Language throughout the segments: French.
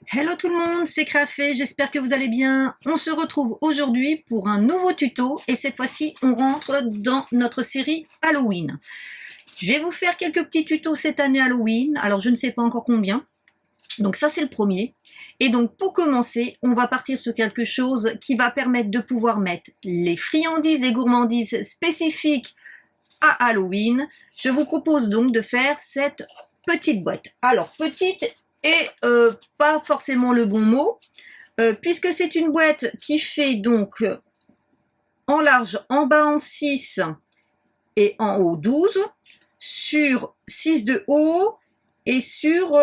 Hello tout le monde, c'est Crafé, j'espère que vous allez bien. On se retrouve aujourd'hui pour un nouveau tuto et cette fois-ci on rentre dans notre série Halloween. Je vais vous faire quelques petits tutos cette année Halloween, alors je ne sais pas encore combien. Donc ça c'est le premier. Et donc pour commencer, on va partir sur quelque chose qui va permettre de pouvoir mettre les friandises et gourmandises spécifiques à Halloween. Je vous propose donc de faire cette petite boîte. Alors petite et pas forcément le bon mot, puisque c'est une boîte qui fait donc en large, en bas en 6 et en haut 12, sur 6 de haut et sur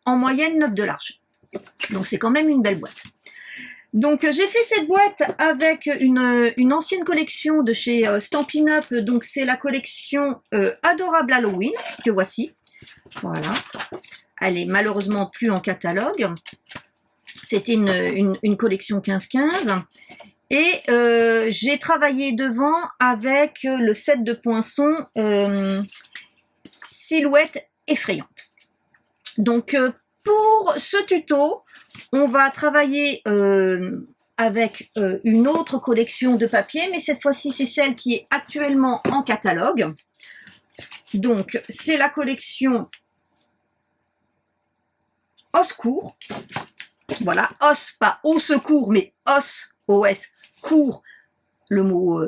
en moyenne 9 de large. Donc c'est quand même une belle boîte. Donc j'ai fait cette boîte avec une ancienne collection de chez Stampin' Up, donc c'est la collection Adorable Halloween que voici. Voilà. Elle est malheureusement plus en catalogue. C'était une collection 15-15. Et j'ai travaillé devant avec le set de poinçons Silhouette effrayante. Donc pour ce tuto, on va travailler avec une autre collection de papier, mais cette fois-ci c'est celle qui est actuellement en catalogue. Donc c'est la collection Au secours. Voilà, os, pas au secours, mais os, os, court, le mot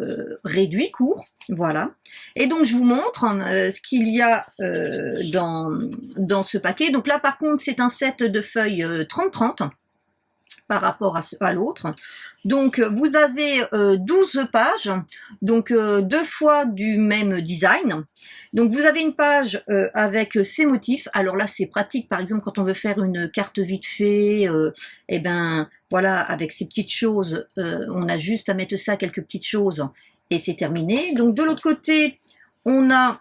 réduit, court. Voilà. Et donc je vous montre ce qu'il y a dans ce paquet. Donc là par contre c'est un set de feuilles 30-30 par rapport à l'autre. Donc vous avez 12 pages, donc deux fois du même design. Donc vous avez une page avec ces motifs. Alors là c'est pratique, par exemple quand on veut faire une carte vite fait, et ben voilà, avec ces petites choses, on a juste à mettre ça, quelques petites choses, et c'est terminé. Donc de l'autre côté, on a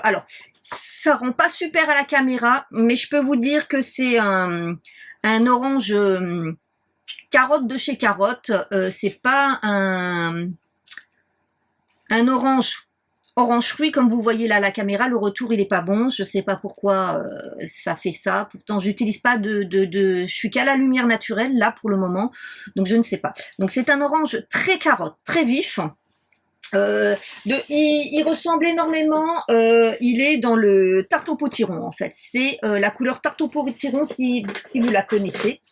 alors ça rend pas super à la caméra, mais je peux vous dire que c'est un orange carotte de chez Carotte. C'est pas un orange fruit comme vous voyez là à la caméra. Le retour il est pas bon, je sais pas pourquoi ça fait ça. Pourtant j'utilise pas je suis qu'à la lumière naturelle là pour le moment, donc je ne sais pas. Donc c'est un orange très carotte, très vif. Il ressemble énormément, il est dans le tarte au potiron en fait. C'est la couleur tarte au potiron si vous la connaissez.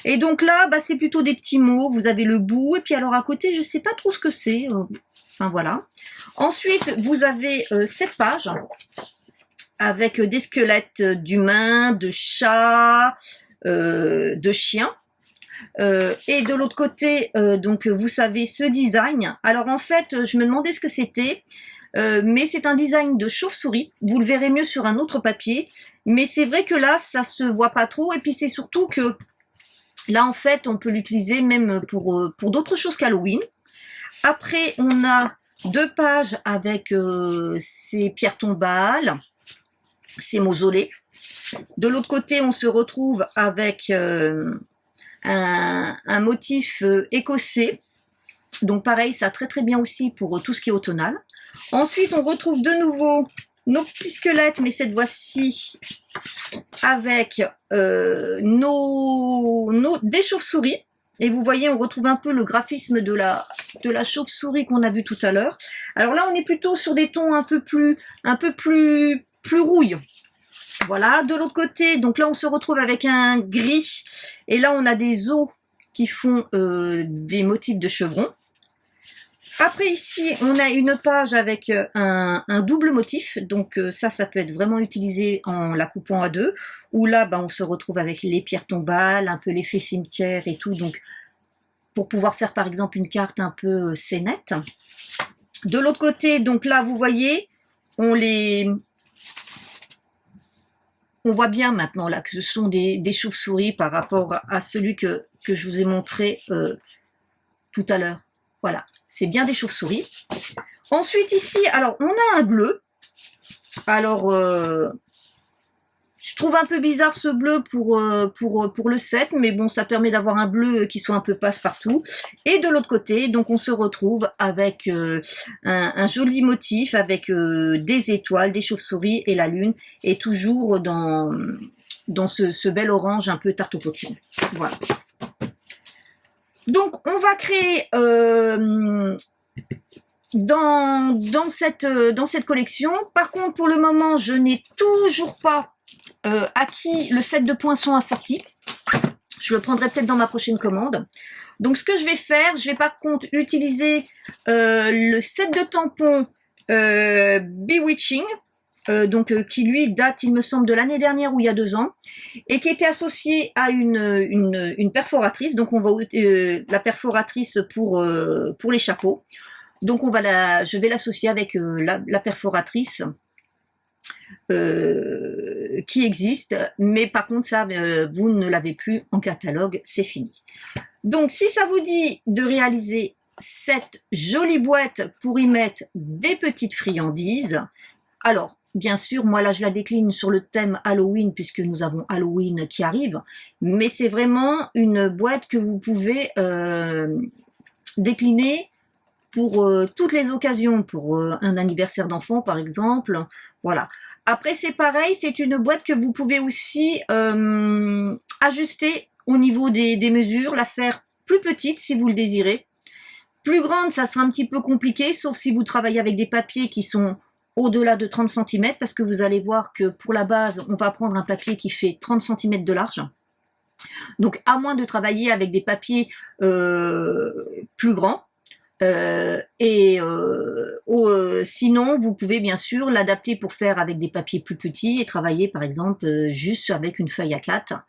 Et donc là, bah, c'est plutôt des petits mots. Vous avez le bout et puis alors à côté, je sais pas trop ce que c'est. Enfin voilà. Ensuite, vous avez cette page avec des squelettes d'humains, de chats, de chiens. Et de l'autre côté, donc vous savez ce design. Alors en fait, je me demandais ce que c'était, mais c'est un design de chauve-souris. Vous le verrez mieux sur un autre papier, mais c'est vrai que là, ça se voit pas trop. Et puis c'est surtout que là, en fait, on peut l'utiliser même pour d'autres choses qu'Halloween. Après, on a deux pages avec ces pierres tombales, ces mausolées. De l'autre côté, on se retrouve avec un motif écossais. Donc pareil, ça très très bien aussi pour tout ce qui est automnal. Ensuite, on retrouve de nouveau nos petits squelettes, mais cette fois-ci avec des chauves-souris. Et vous voyez, on retrouve un peu le graphisme de la chauve-souris qu'on a vu tout à l'heure. Alors là, on est plutôt sur des tons un peu plus rouille. Voilà, de l'autre côté, donc là on se retrouve avec un gris, et là on a des os qui font des motifs de chevrons. Après ici, on a une page avec un double motif, donc ça peut être vraiment utilisé en la coupant à deux, où là bah, on se retrouve avec les pierres tombales, un peu l'effet cimetière et tout, donc pour pouvoir faire par exemple une carte un peu scénette. De l'autre côté, donc là vous voyez, on voit bien maintenant là que ce sont des chauves-souris par rapport à celui que je vous ai montré tout à l'heure. Voilà, c'est bien des chauves-souris. Ensuite ici, alors on a un bleu. Alors Je trouve un peu bizarre ce bleu pour le 7, mais bon, ça permet d'avoir un bleu qui soit un peu passe-partout. Et de l'autre côté, donc on se retrouve avec un joli motif avec des étoiles, des chauves-souris et la lune, et toujours dans ce bel orange un peu tarte aux coquilles. Voilà. Donc on va créer dans cette collection. Par contre, pour le moment, je n'ai toujours pas acquis le set de poinçons assorti. Je le prendrai peut-être dans ma prochaine commande. Donc ce que je vais faire, je vais par contre utiliser le set de tampons Bewitching, qui lui date, il me semble, de l'année dernière ou il y a 2 ans, et qui était associé à une perforatrice. Donc on va la perforatrice pour les chapeaux. Donc je vais l'associer avec la perforatrice qui existe, mais par contre ça vous ne l'avez plus en catalogue, c'est fini. Donc si ça vous dit de réaliser cette jolie boîte pour y mettre des petites friandises, alors bien sûr moi là je la décline sur le thème Halloween puisque nous avons Halloween qui arrive, mais c'est vraiment une boîte que vous pouvez décliner pour toutes les occasions, pour un anniversaire d'enfant par exemple, voilà. Après c'est pareil, c'est une boîte que vous pouvez aussi ajuster au niveau des mesures, la faire plus petite si vous le désirez. Plus grande, ça sera un petit peu compliqué, sauf si vous travaillez avec des papiers qui sont au-delà de 30 cm, parce que vous allez voir que pour la base, on va prendre un papier qui fait 30 cm de large. Donc à moins de travailler avec des papiers plus grands, sinon vous pouvez bien sûr l'adapter pour faire avec des papiers plus petits et travailler par exemple juste avec une feuille A4.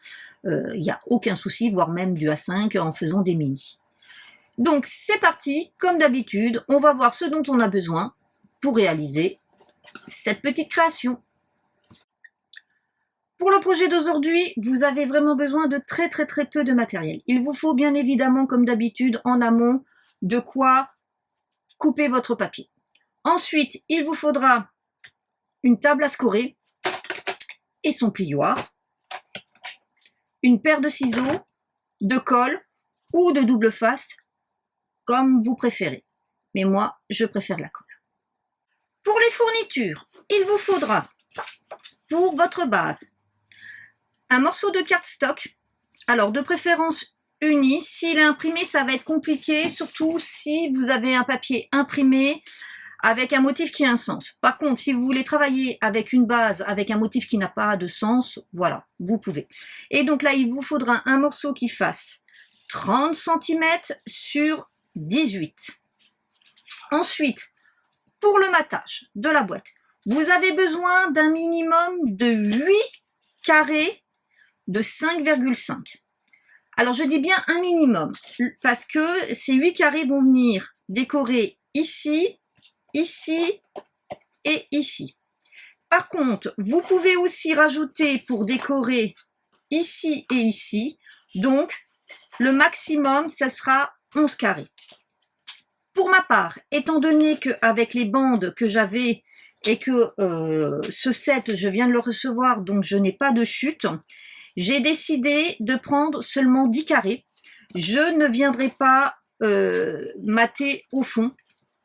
Il n'y a aucun souci, voire même du A5 en faisant des mini. Donc c'est parti, comme d'habitude, on va voir ce dont on a besoin pour réaliser cette petite création. Pour le projet d'aujourd'hui, vous avez vraiment besoin de très peu de matériel. Il vous faut bien évidemment, comme d'habitude, en amont, de quoi couper votre papier. Ensuite, il vous faudra une table à scorer et son plioir, une paire de ciseaux, de colle ou de double face, comme vous préférez. Mais moi, je préfère la colle. Pour les fournitures, il vous faudra, pour votre base, un morceau de cardstock, alors de préférence uni. S'il est imprimé, ça va être compliqué, surtout si vous avez un papier imprimé avec un motif qui a un sens. Par contre, si vous voulez travailler avec une base, avec un motif qui n'a pas de sens, voilà, vous pouvez. Et donc là, il vous faudra un morceau qui fasse 30 cm sur 18. Ensuite, pour le matage de la boîte, vous avez besoin d'un minimum de 8 carrés de 5,5. Alors je dis bien un minimum, parce que ces 8 carrés vont venir décorer ici, ici et ici. Par contre, vous pouvez aussi rajouter pour décorer ici et ici, donc le maximum, ça sera 11 carrés. Pour ma part, étant donné qu'avec les bandes que j'avais et que ce set, je viens de le recevoir, donc je n'ai pas de chute, j'ai décidé de prendre seulement 10 carrés. Je ne viendrai pas mater au fond,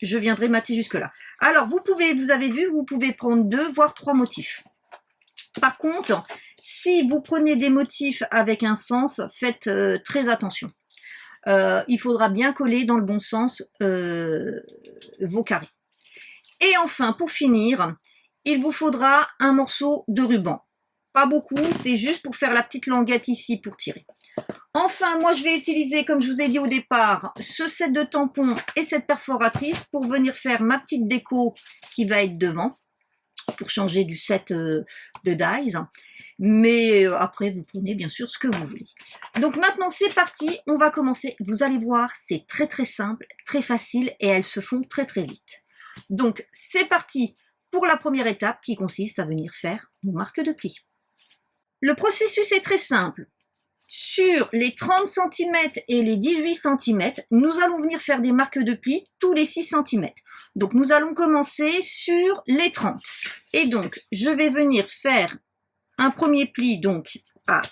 je viendrai mater jusque là. Alors vous avez vu, vous pouvez prendre 2 voire 3 motifs. Par contre, si vous prenez des motifs avec un sens, faites très attention. Il faudra bien coller dans le bon sens vos carrés. Et enfin, pour finir, il vous faudra un morceau de ruban. Pas beaucoup, c'est juste pour faire la petite languette ici pour tirer. Enfin, moi je vais utiliser, comme je vous ai dit au départ, ce set de tampons et cette perforatrice pour venir faire ma petite déco qui va être devant, pour changer du set de dies. Mais après, vous prenez bien sûr ce que vous voulez. Donc maintenant, c'est parti. On va commencer. Vous allez voir, c'est très simple, très facile et elles se font très vite. Donc, c'est parti pour la première étape qui consiste à venir faire nos marques de pli. Le processus est très simple. Sur les 30 cm et les 18 cm, nous allons venir faire des marques de pli tous les 6 cm. Donc, nous allons commencer sur les 30. Et donc, je vais venir faire un premier pli donc à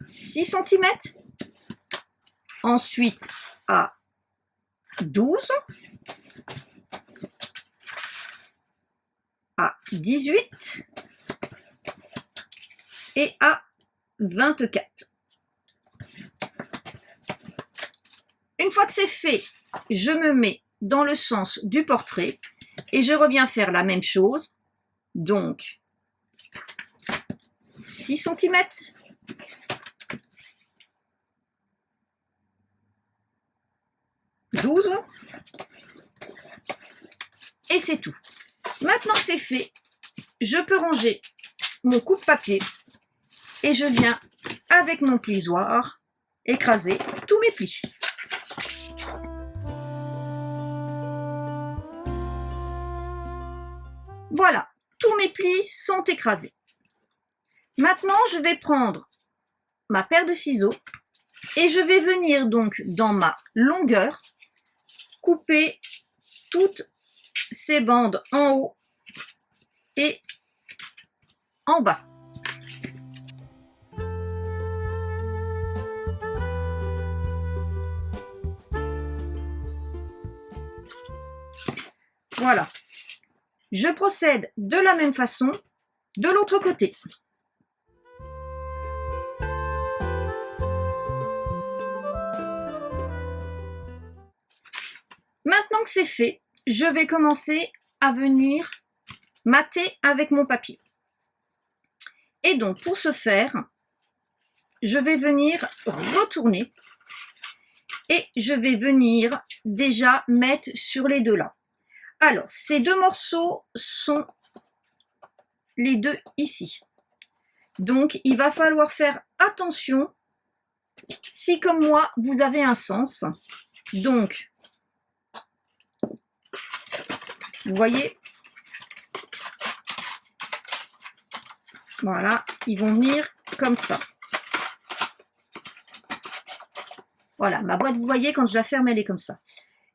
6 cm, ensuite à 12, à 18 et à 24. Une fois que c'est fait, je me mets dans le sens du portrait et je reviens faire la même chose. Donc, 6 cm, 12 et c'est tout. Maintenant que c'est fait, je peux ranger mon coupe-papier et je viens avec mon plisoir écraser tous mes plis. Voilà, tous mes plis sont écrasés. Maintenant, je vais prendre ma paire de ciseaux et je vais venir donc dans ma longueur couper toutes ces bandes en haut et en bas. Voilà. Je procède de la même façon de l'autre côté. Maintenant que c'est fait, je vais commencer à venir mater avec mon papier. Et donc, pour ce faire, je vais venir retourner et je vais venir déjà mettre sur les deux là. Alors, ces deux morceaux sont les deux ici. Donc, il va falloir faire attention si, comme moi, vous avez un sens. Donc, vous voyez, voilà, ils vont venir comme ça. Voilà, ma boîte, vous voyez, quand je la ferme, elle est comme ça.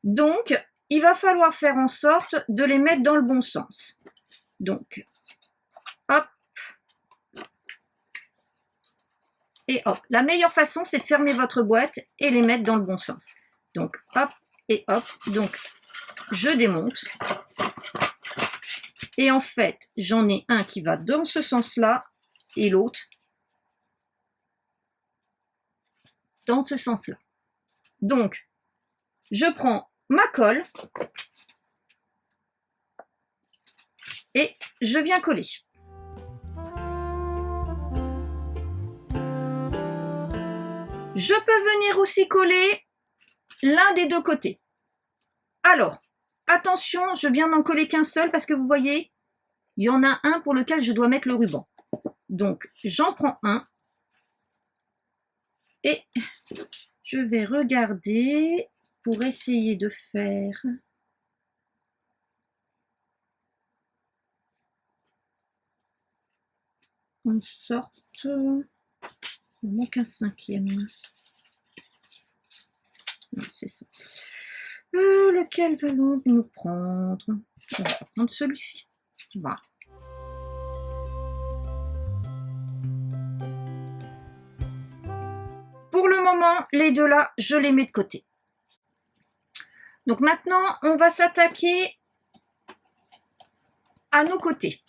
Donc, il va falloir faire en sorte de les mettre dans le bon sens. Donc, hop. Et hop. La meilleure façon, c'est de fermer votre boîte et les mettre dans le bon sens. Donc, hop et hop. Donc, je démonte. Et en fait, j'en ai un qui va dans ce sens-là et l'autre dans ce sens-là. Donc, je prends ma colle et je viens coller. Je peux venir aussi coller l'un des deux côtés. Alors, attention, je viens d'en coller qu'un seul parce que vous voyez, il y en a un pour lequel je dois mettre le ruban. Donc, j'en prends un et je vais regarder pour essayer de faire en sorte, il manque un cinquième. C'est ça. Lequel va-t-on nous prendre? On va prendre celui-ci. Voilà. Pour le moment, les deux là, je les mets de côté. Donc maintenant, on va s'attaquer à nos côtés.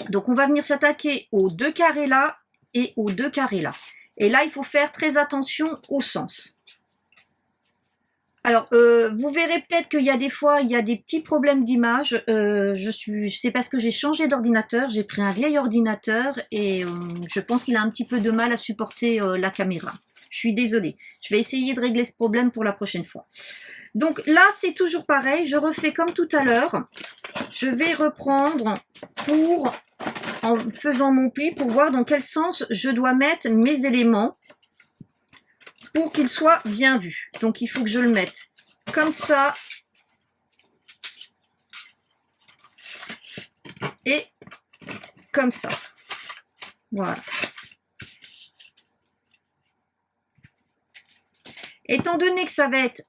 Donc on va venir s'attaquer aux deux carrés là et aux deux carrés là. Et là, il faut faire très attention au sens. Alors, vous verrez peut-être qu'il y a des fois, il y a des petits problèmes d'image. C'est parce que j'ai changé d'ordinateur. J'ai pris un vieil ordinateur et je pense qu'il a un petit peu de mal à supporter la caméra. Je suis désolée. Je vais essayer de régler ce problème pour la prochaine fois. Donc là, c'est toujours pareil. Je refais comme tout à l'heure. Je vais reprendre en faisant mon pli pour voir dans quel sens je dois mettre mes éléments pour qu'il soit bien vu. Donc, il faut que je le mette comme ça et comme ça. Voilà. Étant donné que ça va être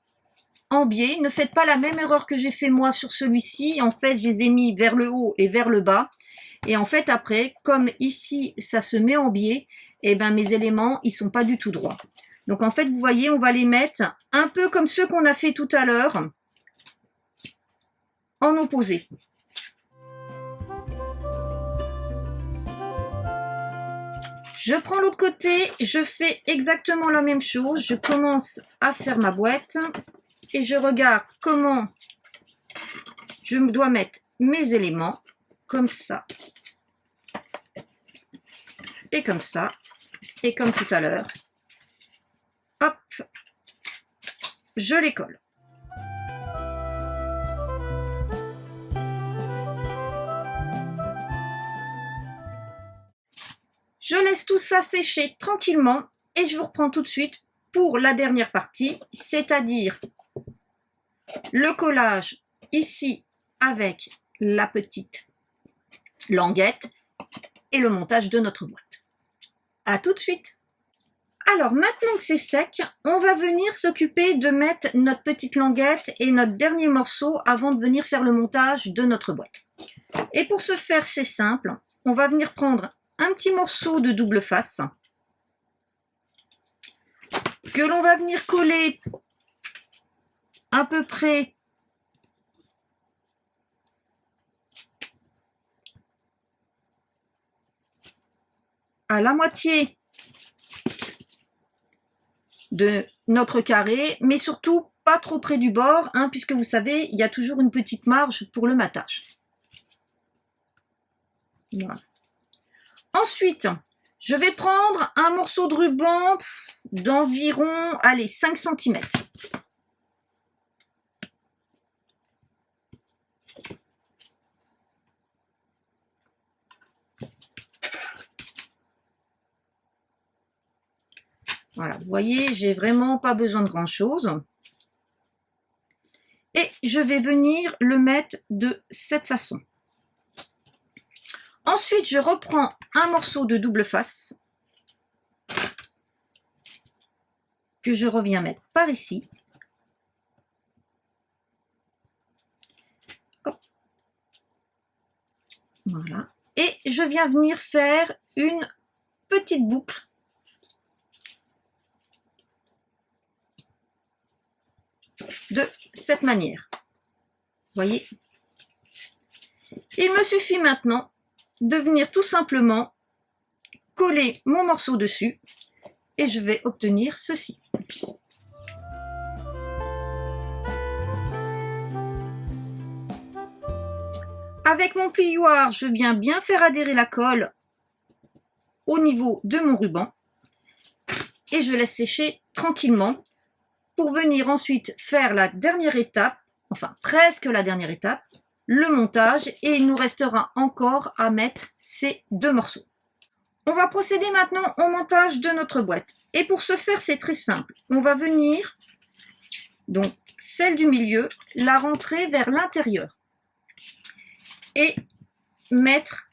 en biais. Ne faites pas la même erreur que j'ai fait moi sur celui-ci. En fait, je les ai mis vers le haut et vers le bas. Et en fait, après, comme ici, ça se met en biais, et ben mes éléments, ils sont pas du tout droits. Donc en fait, vous voyez, on va les mettre un peu comme ceux qu'on a fait tout à l'heure, en opposé. Je prends l'autre côté, je fais exactement la même chose. Je commence à faire ma boîte et je regarde comment je dois mettre mes éléments, comme ça, et comme ça, et comme tout à l'heure. Hop, je les colle. Je laisse tout ça sécher tranquillement et je vous reprends tout de suite pour la dernière partie, c'est-à-dire le collage ici avec la petite languette et le montage de notre boîte. À tout de suite. Alors maintenant que c'est sec, on va venir s'occuper de mettre notre petite languette et notre dernier morceau avant de venir faire le montage de notre boîte. Et pour ce faire, c'est simple, on va venir prendre un petit morceau de double face que l'on va venir coller à peu près à la moitié de notre carré, mais surtout pas trop près du bord, hein, puisque vous savez, il y a toujours une petite marge pour le matage. Voilà. Ensuite, je vais prendre un morceau de ruban d'environ, allez, 5 cm. Voilà, vous voyez, j'ai vraiment pas besoin de grand chose. Et je vais venir le mettre de cette façon. Ensuite, je reprends un morceau de double face que je reviens mettre par ici. Hop. Voilà. Et je viens venir faire une petite boucle de cette manière. Vous voyez? Il me suffit maintenant de venir tout simplement coller mon morceau dessus et je vais obtenir ceci. Avec mon plioir, je viens bien faire adhérer la colle au niveau de mon ruban et je laisse sécher tranquillement pour venir ensuite faire la dernière étape, enfin presque la dernière étape, le montage, et il nous restera encore à mettre ces deux morceaux. On va procéder maintenant au montage de notre boîte. Et pour ce faire, c'est très simple. On va venir, donc celle du milieu, la rentrer vers l'intérieur et mettre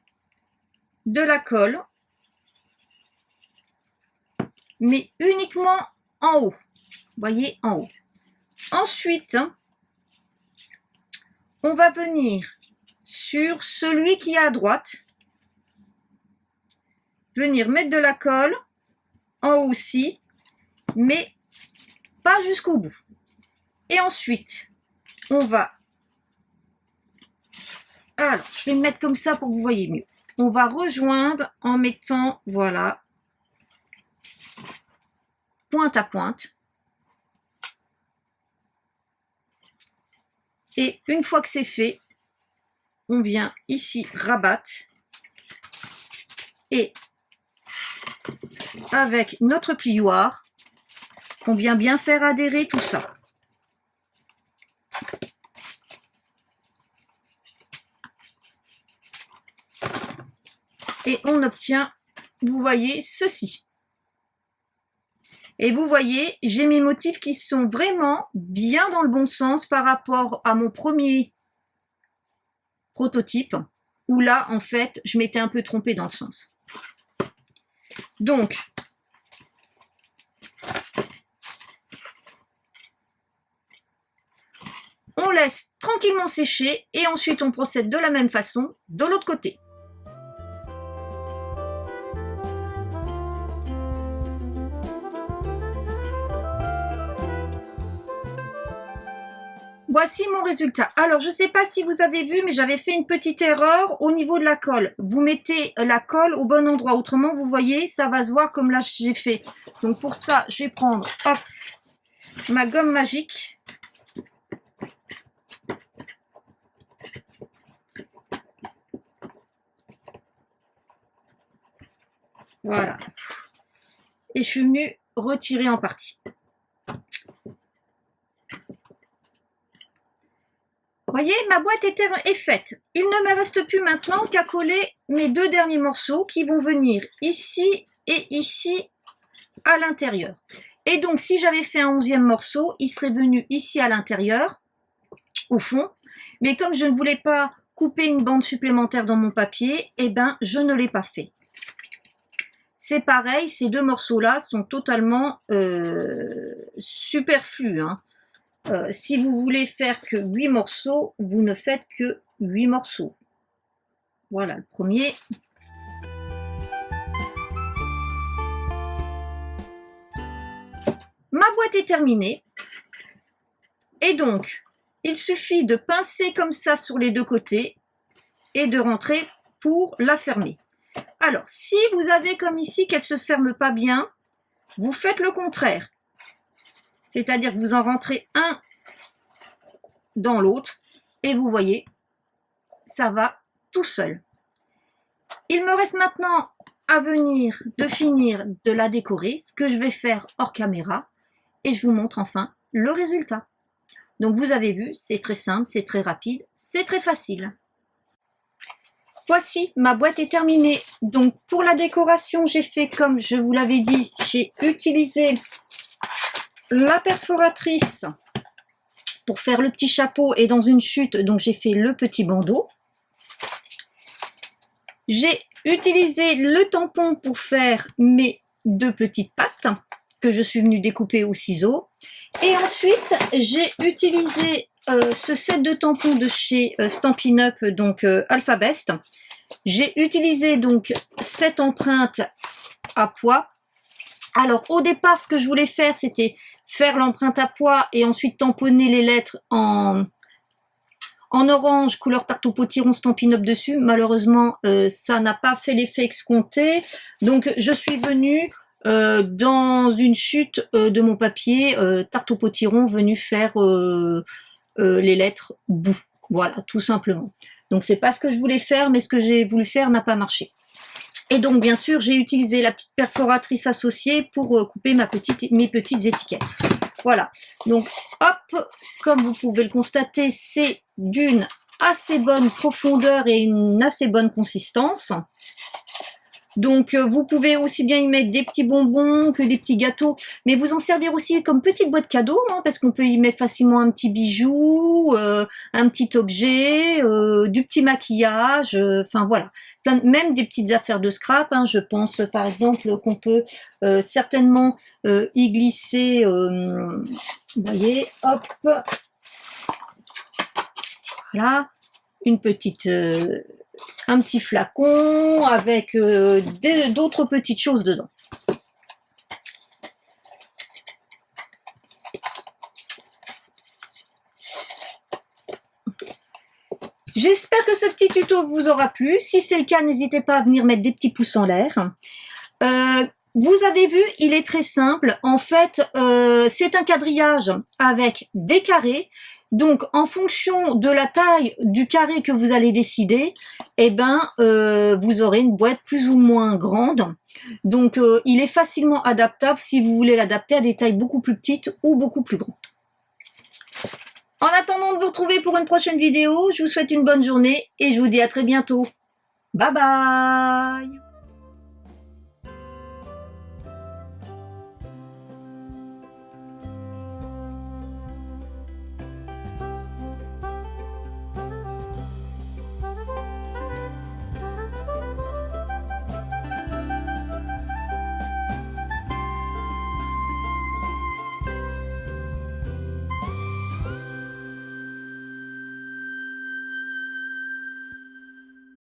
de la colle, mais uniquement en haut. Vous voyez, en haut. Ensuite, on va venir sur celui qui est à droite, venir mettre de la colle en haut aussi, mais pas jusqu'au bout. Et ensuite, on va... Alors, je vais me mettre comme ça pour que vous voyez mieux. On va rejoindre en mettant, voilà, pointe à pointe. Et une fois que c'est fait, on vient ici rabattre et avec notre plioir, on vient bien faire adhérer tout ça. Et on obtient, vous voyez, ceci. Et vous voyez, j'ai mes motifs qui sont vraiment bien dans le bon sens par rapport à mon premier prototype, où là, en fait, je m'étais un peu trompée dans le sens. Donc, On laisse tranquillement sécher et ensuite on procède de la même façon de l'autre côté. Voici mon résultat. Alors, je ne sais pas si vous avez vu, mais j'avais fait une petite erreur au niveau de la colle. Vous mettez la colle au bon endroit. Autrement, vous voyez, ça va se voir comme là j'ai fait. Donc, pour ça, je vais prendre hop, ma gomme magique. Voilà. Et je suis venue retirer en partie. Vous voyez, ma boîte est faite. Il ne me reste plus maintenant qu'à coller mes deux derniers morceaux qui vont venir ici et ici à l'intérieur. Et donc, si j'avais fait un 11e morceau, il serait venu ici à l'intérieur, au fond. Mais comme je ne voulais pas couper une bande supplémentaire dans mon papier, eh ben, je ne l'ai pas fait. C'est pareil, ces deux morceaux-là sont totalement superflus, hein. Si vous voulez faire que 8 morceaux, vous ne faites que 8 morceaux. Voilà le premier. Ma boîte est terminée. Et donc, il suffit de pincer comme ça sur les deux côtés et de rentrer pour la fermer. Alors, si vous avez comme ici qu'elle ne se ferme pas bien, vous faites le contraire. C'est-à-dire que vous en rentrez un dans l'autre et vous voyez, ça va tout seul. Il me reste maintenant à venir de finir de la décorer, ce que je vais faire hors caméra et je vous montre enfin le résultat. Donc vous avez vu, c'est très simple, c'est très rapide, c'est très facile. Voici, ma boîte est terminée. Donc pour la décoration, j'ai fait comme je vous l'avais dit, j'ai utilisé la perforatrice pour faire le petit chapeau et dans une chute, donc j'ai fait le petit bandeau. J'ai utilisé le tampon pour faire mes deux petites pattes que je suis venue découper au ciseau. Et ensuite, j'ai utilisé ce set de tampons de chez Stampin' Up, donc Alphabest. J'ai utilisé donc cette empreinte à pois. Alors au départ, ce que je voulais faire, c'était faire l'empreinte à pois et ensuite tamponner les lettres en orange, couleur tarte au potiron Stampin' Up dessus. Malheureusement, ça n'a pas fait l'effet escompté. Donc je suis venue dans une chute de mon papier tarte au potiron venue faire les lettres bout. Voilà, tout simplement. Donc c'est pas ce que je voulais faire, mais ce que j'ai voulu faire n'a pas marché. Et donc, bien sûr, j'ai utilisé la petite perforatrice associée pour couper mes petites étiquettes. Voilà. Donc, hop, comme vous pouvez le constater, c'est d'une assez bonne profondeur et une assez bonne consistance. Donc, vous pouvez aussi bien y mettre des petits bonbons que des petits gâteaux, mais vous en servir aussi comme petite boîte cadeau, hein, parce qu'on peut y mettre facilement un petit bijou, un petit objet, du petit maquillage, enfin voilà, même des petites affaires de scrap. Hein, je pense par exemple qu'on peut certainement y glisser, vous voyez, hop, voilà, une petite... un petit flacon avec d'autres petites choses dedans. J'espère que ce petit tuto vous aura plu. Si c'est le cas, n'hésitez pas à venir mettre des petits pouces en l'air. Vous avez vu, il est très simple. En fait, c'est un quadrillage avec des carrés. Donc, en fonction de la taille du carré que vous allez décider, eh ben, vous aurez une boîte plus ou moins grande. Donc, il est facilement adaptable si vous voulez l'adapter à des tailles beaucoup plus petites ou beaucoup plus grandes. En attendant de vous retrouver pour une prochaine vidéo, je vous souhaite une bonne journée et je vous dis à très bientôt. Bye bye!